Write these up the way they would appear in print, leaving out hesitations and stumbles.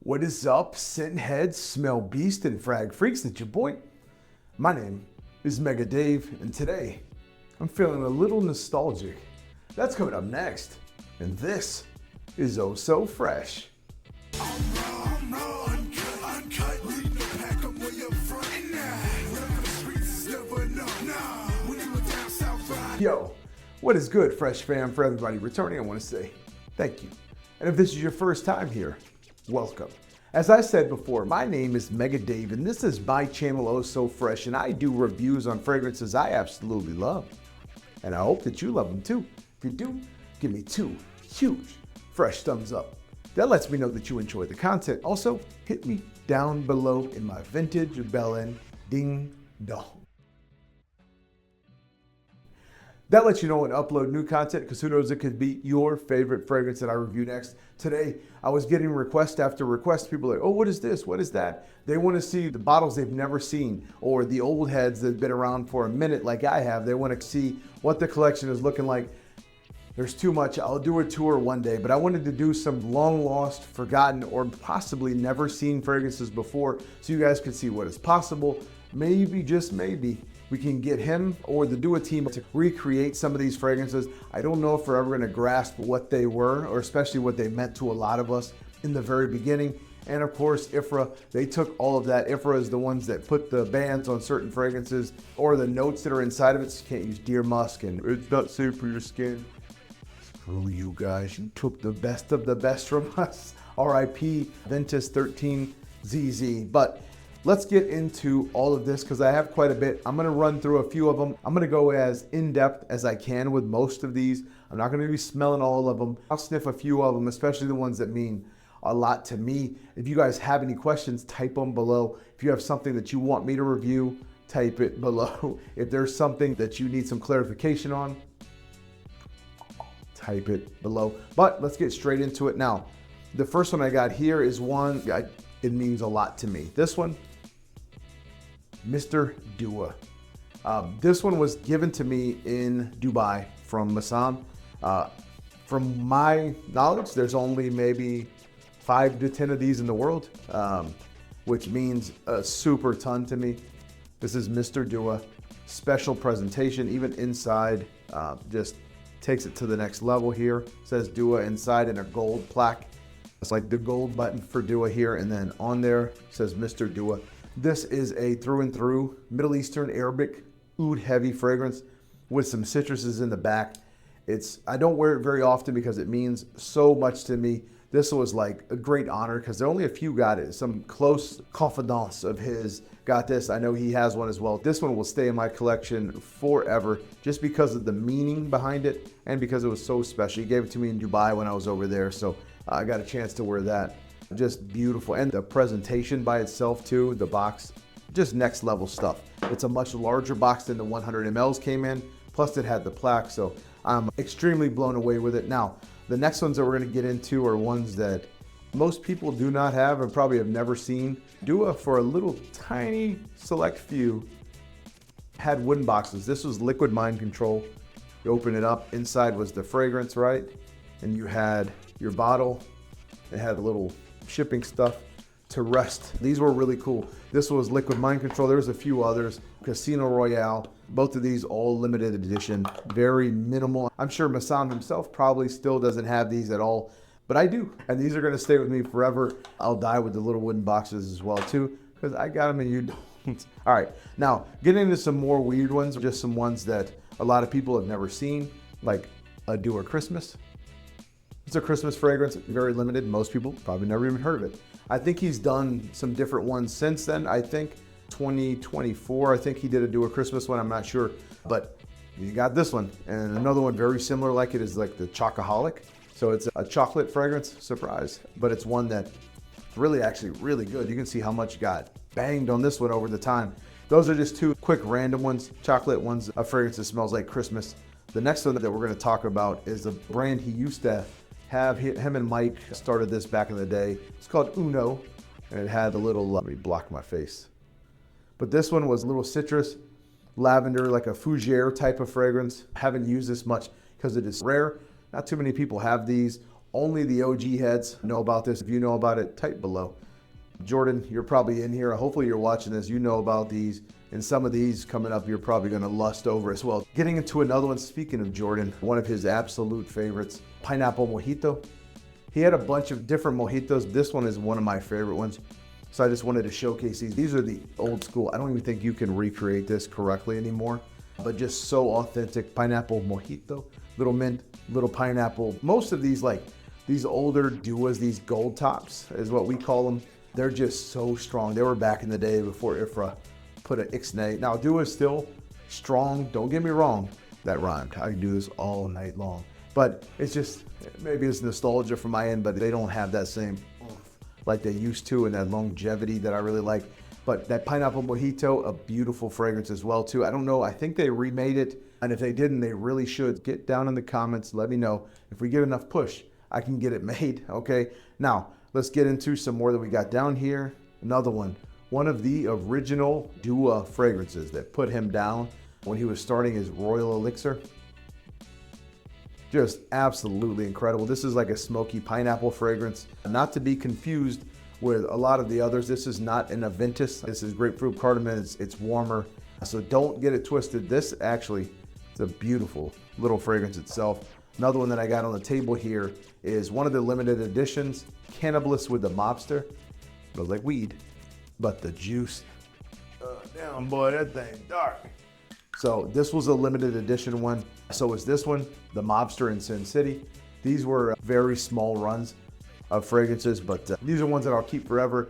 What is up, scent heads, smell beast, and frag freaks? It's your boy. My name is Mega Dave, and today I'm feeling a little nostalgic. That's coming up next, and this is Oh So Fresh. Yo, what is good, Fresh fam? For everybody returning, I want to say thank you. And if this is your first time here, welcome. As I said before, my name is Mega Dave, and this is my channel Oh So Fresh, and I do reviews on fragrances I absolutely love. And I hope that you love them too. If you do, give me 2 huge fresh thumbs up. That lets me know that you enjoy the content. Also, hit me down below in my vintage bell-end ding dong. That lets you know when I upload new content, because who knows, it could be your favorite fragrance that I review next. Today, I was getting request after request. People are like, oh, what is this? What is that? They want to see the bottles they've never seen, or the old heads that have been around for a minute like I have. They want to see what the collection is looking like. There's too much. I'll do a tour one day, but I wanted to do some long lost, forgotten, or possibly never seen fragrances before, so you guys could see what is possible. Maybe, just maybe, we can get him or the Dua team to recreate some of these fragrances. I don't know if we're ever gonna grasp what they were, or especially what they meant to a lot of us in the very beginning. And of course, IFRA, they took all of that. IFRA is the ones that put the bans on certain fragrances or the notes that are inside of it. So you can't use deer musk and it's not safe for your skin. Screw you guys, you took the best of the best from us. RIP Ventus 13 ZZ. But let's get into all of this because I have quite a bit. I'm gonna run through a few of them. I'm gonna go as in-depth as I can with most of these. I'm not gonna be smelling all of them. I'll sniff a few of them, especially the ones that mean a lot to me. If you guys have any questions, type them below. If you have something that you want me to review, type it below. If there's something that you need some clarification on, type it below. But let's get straight into it now. The first one I got here is one, it means a lot to me. This one, Mr. Dua. This one was given to me in Dubai from Masam. From my knowledge, there's only maybe 5 to 10 of these in the world, which means a super ton to me. This is Mr. Dua, special presentation, even inside, just takes it to the next level here. It says Dua inside in a gold plaque. It's like the gold button for Dua here, and then on there says Mr. Dua. This is a through and through Middle Eastern Arabic oud heavy fragrance with some citruses in the back. I don't wear it very often because it means so much to me. This was like a great honor because there only a few got it. Some close confidants of his got this. I know he has one as well. This one will stay in my collection forever just because of the meaning behind it and because it was so special. He gave it to me in Dubai when I was over there, so I got a chance to wear that. Just beautiful. And the presentation by itself too, the box, just next level stuff. It's a much larger box than the 100 mLs came in, plus it had the plaque, so I'm extremely blown away with it. Now, the next ones that we're gonna get into are ones that most people do not have and probably have never seen. Dua, for a little tiny select few, had wooden boxes. This was liquid mind control. You open it up, inside was the fragrance, right? And you had your bottle. It had a little shipping stuff to rest. These were really cool. This was liquid mind control. There was a few others. Casino Royale. Both of these all limited edition, very minimal. I'm sure Masam himself probably still doesn't have these at all, but I do. And these are gonna stay with me forever. I'll die with the little wooden boxes as well too, because I got them and you don't. All right, now getting into some more weird ones, just some ones that a lot of people have never seen, like a Dua Christmas. It's a Christmas fragrance, very limited. Most people probably never even heard of it. I think he's done some different ones since then. I think 2024, I think he did a Dua Christmas one, I'm not sure. But you got this one, and another one very similar like it is like the Chocoholic. So it's a chocolate fragrance, surprise. But it's one that really actually really good. You can see how much got banged on this one over the time. Those are just 2 quick random ones, chocolate ones, a fragrance that smells like Christmas. The next one that we're gonna talk about is a brand he used to have. Him and Mike started this back in the day. It's called Uno, and it had a little, let me block my face. But this one was a little citrus, lavender, like a fougere type of fragrance. Haven't used this much because it is rare. Not too many people have these. Only the OG heads know about this. If you know about it, type below. Jordan, you're probably in here. Hopefully you're watching this. You know about these. And some of these coming up, you're probably going to lust over as well. Getting into another one, speaking of Jordan, one of his absolute favorites, Pineapple Mojito. He had a bunch of different mojitos. This one is one of my favorite ones. So I just wanted to showcase these. These are the old school. I don't even think you can recreate this correctly anymore, but just so authentic. Pineapple Mojito, little mint, little pineapple. Most of these, like these older duas, these gold tops is what we call them. They're just so strong. They were back in the day before Ifra put an ixnay. Now Dua is still strong. Don't get me wrong. That rhymed. I can do this all night long. But it's just, maybe it's nostalgia from my end, but they don't have that same oomph like they used to and that longevity that I really like. But that Pineapple Mojito, a beautiful fragrance as well too. I don't know, I think they remade it. And if they didn't, they really should. Get down in the comments, let me know. If we get enough push, I can get it made, okay? Now, let's get into some more that we got down here. Another one of the original Dua fragrances that put him down when he was starting his Royal Elixir. Just absolutely incredible. This is like a smoky pineapple fragrance, not to be confused with a lot of the others. This is not an Aventus. This is grapefruit cardamom. It's warmer, so don't get it twisted. This actually is a beautiful little fragrance itself. Another one that I got on the table here is one of the limited editions, Cannabis with the Mobster. Smells like weed, but the juice, damn boy, that thing dark. So this was a limited edition one. So was this one, the Mobster in Sin City. These were very small runs of fragrances, but these are ones that I'll keep forever.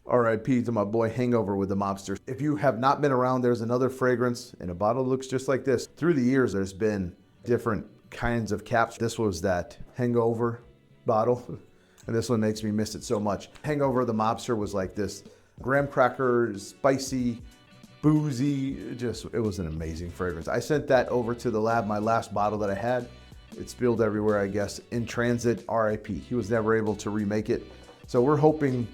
R.I.P. to my boy Hangover with the Mobster. If you have not been around, there's another fragrance in a bottle that looks just like this. Through the years, there's been different kinds of caps. This was that Hangover bottle, and this one makes me miss it so much. Hangover the Mobster was like this graham cracker, spicy, boozy, it was an amazing fragrance. I sent that over to the lab, my last bottle that I had. It spilled everywhere, I guess, in transit, RIP. He was never able to remake it. So we're hoping,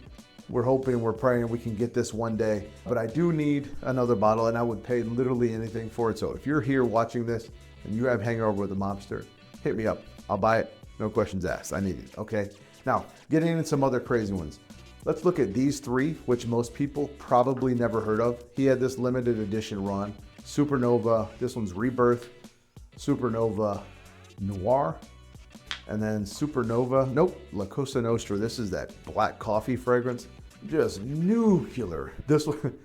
we're praying we can get this one day. But I do need another bottle, and I would pay literally anything for it. So if you're here watching this and you have Hangover with the Mobster, hit me up. I'll buy it, no questions asked. I need it, okay? Now, getting into some other crazy ones. Let's look at these three, which most people probably never heard of. He had this limited edition run, Supernova, this one's Rebirth, Supernova Noir, and then Supernova, La Cosa Nostra. This is that black coffee fragrance, just nuclear. This one,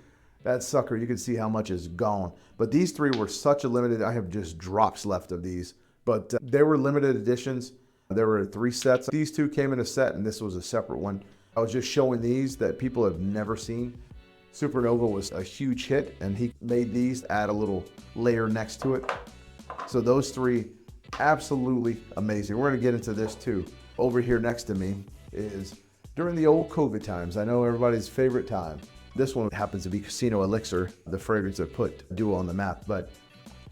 that sucker, you can see how much is gone. But these three were such a limited, I have just drops left of these, but they were limited editions. There were 3 sets. These two came in a set, and this was a separate one. I was just showing these that people have never seen. Supernova was a huge hit, and he made these add a little layer next to it. So those three, absolutely amazing. We're gonna get into this too. Over here next to me is during the old COVID times. I know everybody's favorite time. This one happens to be Casino Elixir, the fragrance that put Dua on the map. But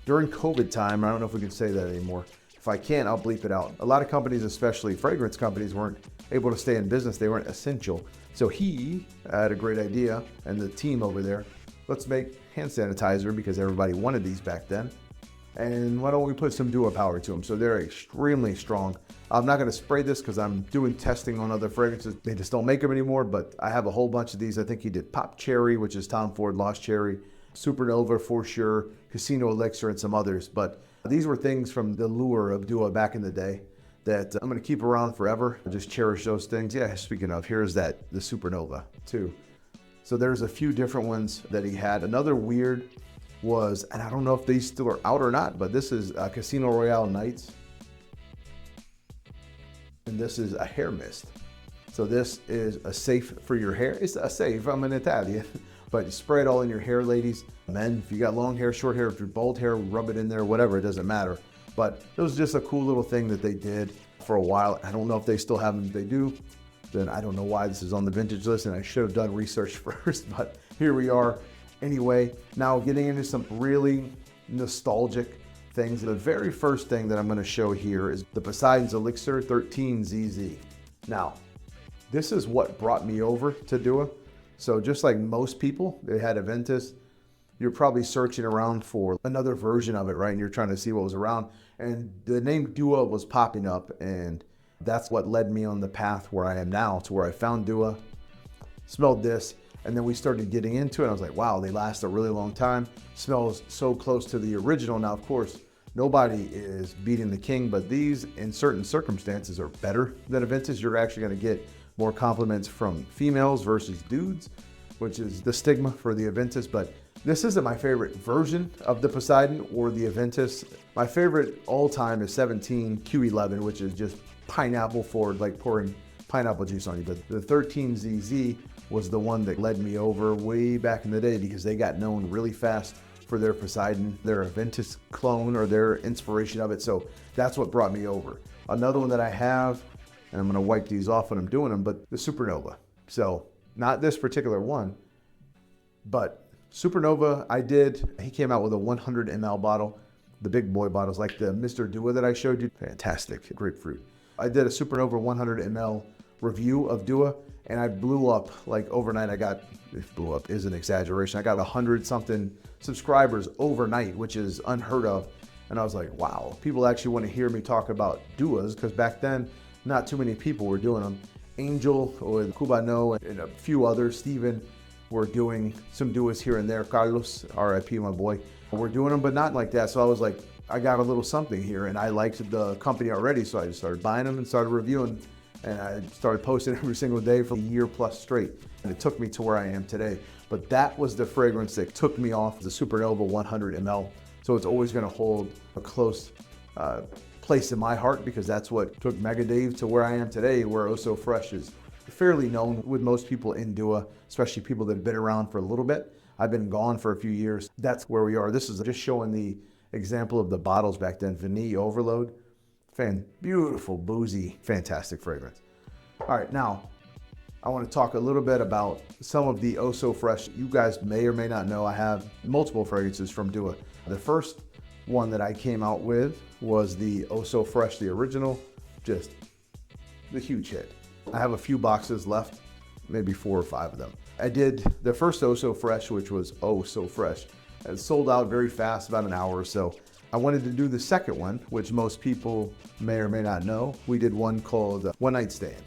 during COVID time, I don't know if we can say that anymore. If I can't, I'll bleep it out. A lot of companies, especially fragrance companies, weren't able to stay in business. They weren't essential. So he had a great idea, and the team over there, let's make hand sanitizer because everybody wanted these back then. And why don't we put some Dua power to them? So they're extremely strong. I'm not gonna spray this because I'm doing testing on other fragrances. They just don't make them anymore, but I have a whole bunch of these. I think he did Pop Cherry, which is Tom Ford Lost Cherry, Supernova for sure, Casino Elixir, and some others. But these were things from the lure of Dua back in the day that I'm gonna keep around forever. I just cherish those things. Yeah, speaking of, here's the Supernova too. So there's a few different ones that he had. Another weird was, and I don't know if these still are out or not, but this is Casino Royale Nights. And this is a hair mist. So this is a safe for your hair. It's a safe, I'm an Italian. But you spray it all in your hair, ladies. Men, if you got long hair, short hair, if you're bald hair, rub it in there, whatever, it doesn't matter. But it was just a cool little thing that they did for a while. I don't know if they still have them. If they do, then I don't know why this is on the vintage list, and I should have done research first, but here we are. Anyway, now getting into some really nostalgic things. The very first thing that I'm gonna show here is the Poseidon's Elixir 13ZZ. Now, this is what brought me over to Dua. So just like most people, they had Aventus, you're probably searching around for another version of it, right? And you're trying to see what was around. And the name Dua was popping up, and That's what led me on the path where I am now, to where I found Dua, smelled this, and then we started getting into it. I was like, wow, they last a really long time. Smells so close to the original. Now, of course, nobody is beating the king, but these, in certain circumstances, are better than a vintage. You're actually gonna get more compliments from females versus dudes, which is the stigma for the Aventus. But this isn't my favorite version of the Poseidon or the Aventus. My favorite all time is 17 Q11, which is just pineapple forward, like pouring pineapple juice on you. But the 13 ZZ was the one that led me over way back in the day, because they got known really fast for their Poseidon, their Aventus clone, or their inspiration of it. So that's what brought me over. Another one that I have, and I'm gonna wipe these off when I'm doing them, but the Supernova. So not this particular one, but Supernova, he came out with a 100 ml bottle, the big boy bottles, like the Mr. Dua that I showed you. Fantastic, grapefruit. I did a Supernova 100 ml review of Dua, and I blew up like overnight. If blew up is an exaggeration, I got 100 something subscribers overnight, which is unheard of. And I was like, wow, people actually want to hear me talk about Duas, because back then, not too many people were doing them. Angel with Cubano and a few others, Steven, were doing some Duas here and there. Carlos, RIP my boy, we're doing them, but not like that. So I was like, I got a little something here, and I liked the company already. So I just started buying them and started reviewing, and I started posting every single day for a year plus straight. And it took me to where I am today. But that was the fragrance that took me off the Supernova 100 ml. So it's always gonna hold a close place in my heart, because that's what took Mega Dave to where I am today, where Oh So Fresh is fairly known with most people in Dua, especially people that have been around for a little bit. I've been gone for a few years. That's where we are. This is just showing the example of the bottles back then. Vanille Overload, beautiful, boozy, fantastic fragrance. All right, now I want to talk a little bit about some of the Oh So Fresh. You guys may or may not know, I have multiple fragrances from Dua. The first one that I came out with was the Oh So Fresh, the original, just the huge hit. I have a few boxes left, maybe 4 or 5 of them. I did the first Oh So Fresh, which was Oh So Fresh. It sold out very fast, about an hour or so. I wanted to do the second one, which most people may or may not know. We did one called One Night Stand.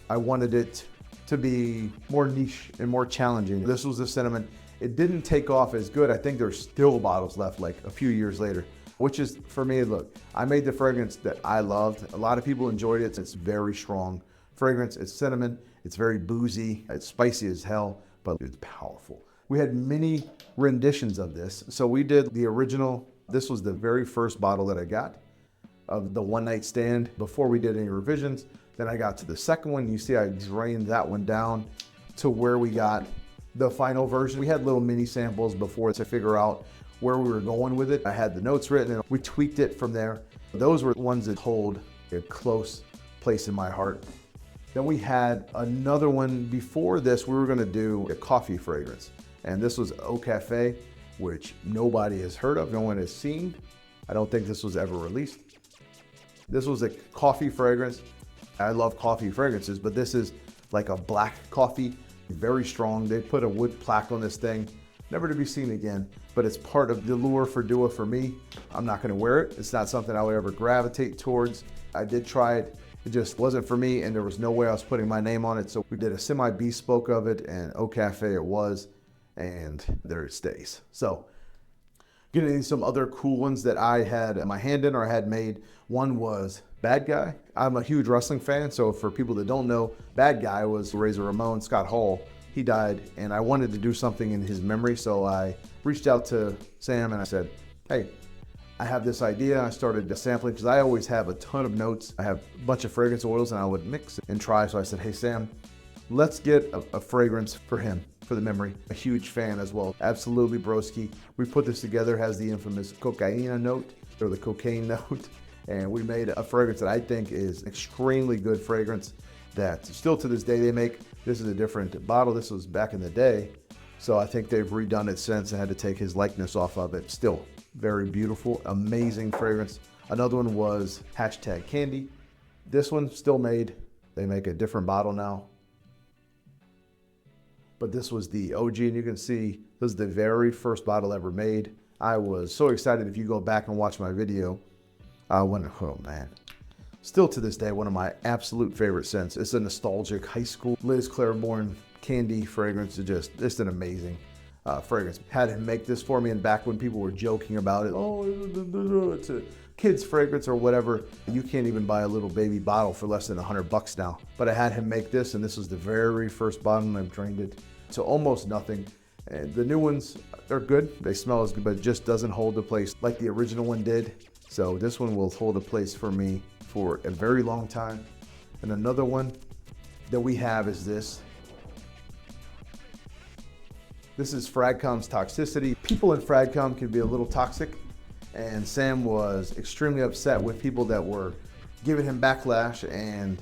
I wanted it to be more niche and more challenging. This was the cinnamon. It didn't take off as good. I think there's still bottles left like a few years later, which is, for me, look, I made the fragrance that I loved. A lot of people enjoyed it. It's very strong fragrance. It's cinnamon. It's very boozy. It's spicy as hell, but it's powerful. We had many renditions of this. So we did the original. This was the very first bottle that I got of the One Night Stand before we did any revisions. Then I got to the second one. You see I drained that one down to where we got the final version. We had little mini samples before to figure out where we were going with it. I had the notes written and we tweaked it from there. Those were ones that hold a close place in my heart. Then we had another one before this. We were gonna do a coffee fragrance. And this was Au Cafe, which nobody has heard of, no one has seen. I don't think this was ever released. This was a coffee fragrance. I love coffee fragrances, but this is like a black coffee, very strong. They put a wood plaque on this thing, never to be seen again, but it's part of the lure for Dua for me. I'm not gonna wear it. It's not something I would ever gravitate towards. I did try it. It just wasn't for me, and there was no way I was putting my name on it. So we did a semi-bespoke of it, and Au Cafe it was, and there it stays. So getting into some other cool ones that I had my hand in or had made. One was Bad Guy. I'm a huge wrestling fan, so for people that don't know, Bad Guy was Razor Ramon, Scott Hall. He died, and I wanted to do something in his memory, so I reached out to Sam and I said, hey, I have this idea. I started sampling, because I always have a ton of notes. I have a bunch of fragrance oils, and I would mix and try. So I said, hey, Sam, let's get a fragrance for him, for the memory. A huge fan as well. Absolutely, broski. We put this together, has the infamous cocaine note, or the cocaine note. And we made a fragrance that I think is extremely good fragrance that still to this day they make. This is a different bottle. This was back in the day. So I think they've redone it since and had to take his likeness off of it. Still very beautiful, amazing fragrance. Another one was Hashtag Candy. This one still made. They make a different bottle now. But this was the OG, and you can see this is the very first bottle ever made. I was so excited. If you go back and watch my video, oh man, Still to this day, one of my absolute favorite scents. It's a nostalgic high school Liz Claiborne candy fragrance. It's an amazing fragrance. Had him make this for me, and back when people were joking about it, oh, it's a kid's fragrance or whatever, you can't even buy a little baby bottle for less than $100 now. But I had him make this, and this was the very first bottle, and I've drained it to almost nothing. And the new ones are good. They smell as good, but it just doesn't hold the place like the original one did. So this one will hold a place for me for a very long time. And another one that we have is this. This is Fragcom's Toxicity. People in Fragcom can be a little toxic, and Sam was extremely upset with people that were giving him backlash and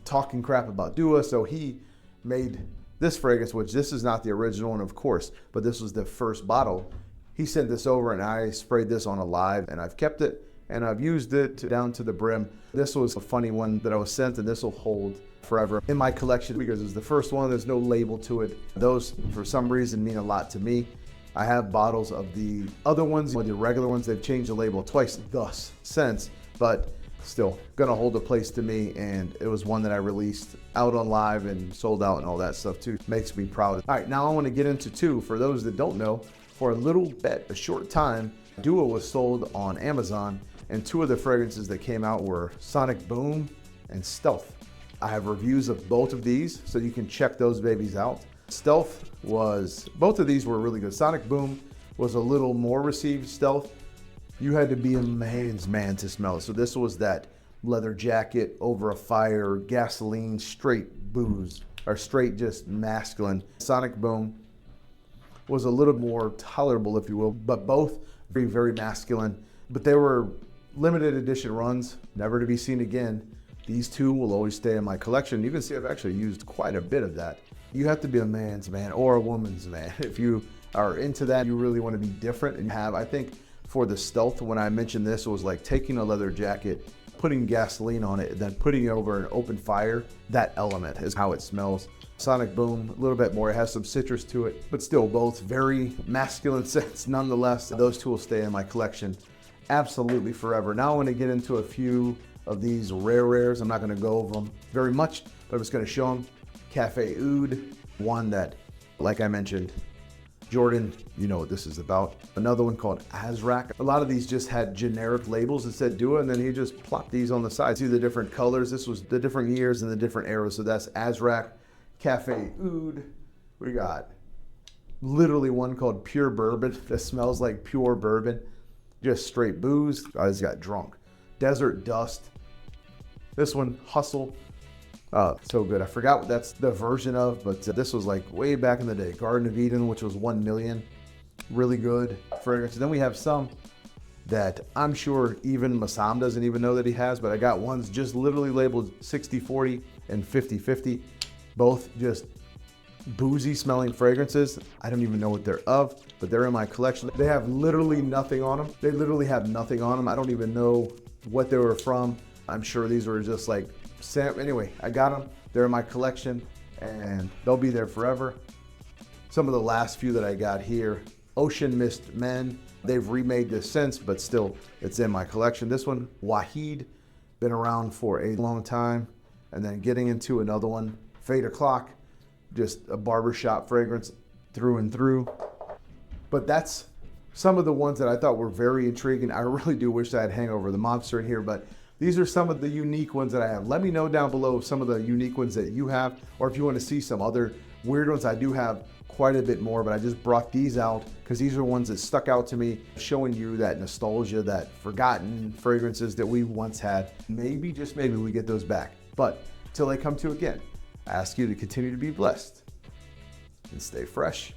talking crap about Dua, so he made this fragrance, which this is not the original one, of course, but this was the first bottle. He sent this over, and I sprayed this on Alive, and I've kept it, and I've used it down to the brim. This was a funny one that I was sent, and this will hold forever in my collection because it's the first one. There's no label to it. Those, for some reason, mean a lot to me. I have bottles of the other ones, or the regular ones. They've changed the label twice thus since, but still gonna hold a place to me, and it was one that I released out on Live and sold out and all that stuff too. Makes me proud. All right, now I want to get into two. For those that don't know, for a little bit, a short time, Dua was sold on Amazon, and two of the fragrances that came out were Sonic Boom and Stealth. I have reviews of both of these, so you can check those babies out. Stealth both of these were really good. Sonic Boom was a little more received. Stealth, you had to be a man's man to smell it. So this was that leather jacket over a fire, gasoline, straight booze, or straight just masculine. Sonic Boom was a little more tolerable, if you will, but both very, very masculine. But they were limited edition runs, never to be seen again. These two will always stay in my collection. You can see I've actually used quite a bit of that. You have to be a man's man or a woman's man. If you are into that, you really want to be different and I think for the Stealth, when I mentioned this, it was like taking a leather jacket, putting gasoline on it, and then putting it over an open fire. That element is how it smells. Sonic Boom, a little bit more. It has some citrus to it, but still both very masculine scents nonetheless. Those two will stay in my collection absolutely forever. Now I want to get into a few of these rares. I'm not going to go over them very much, but I'm just going to show them. Cafe Oud, one that, like I mentioned, Jordan, you know what this is about. Another one called Azrak. A lot of these just had generic labels that said Dua, and then he just plopped these on the side. See the different colors? This was the different years and the different eras. So that's Azrak, Cafe Oud. We got literally one called Pure Bourbon that smells like pure bourbon. Just straight booze. I just got drunk. Desert Dust. This one, Hustle. So good. I forgot what that's the version of, but this was like way back in the day. Garden of Eden, which was 1 million. Really good fragrance. Then we have some that I'm sure even Massam doesn't even know that he has, but I got ones just literally labeled 60-40 and 50-50. Both just boozy smelling fragrances. I don't even know what they're of, but they're in my collection. They have literally nothing on them. They literally have nothing on them. I don't even know what they were from. I'm sure these were just like anyway, I got them. They're in my collection and they'll be there forever. Some of the last few that I got here, Ocean Mist Men. They've remade this since, but still it's in my collection. This one, Wahid, been around for a long time. And then getting into another one, Fade O'Clock, just a barbershop fragrance through and through. But that's some of the ones that I thought were very intriguing. I really do wish I had Hangover the Monster in here, but these are some of the unique ones that I have. Let me know down below some of the unique ones that you have, or if you want to see some other weird ones. I do have quite a bit more, but I just brought these out because these are ones that stuck out to me, showing you that nostalgia, that forgotten fragrances that we once had. Maybe, just maybe, we get those back. But till they come to again, I ask you to continue to be blessed and stay fresh.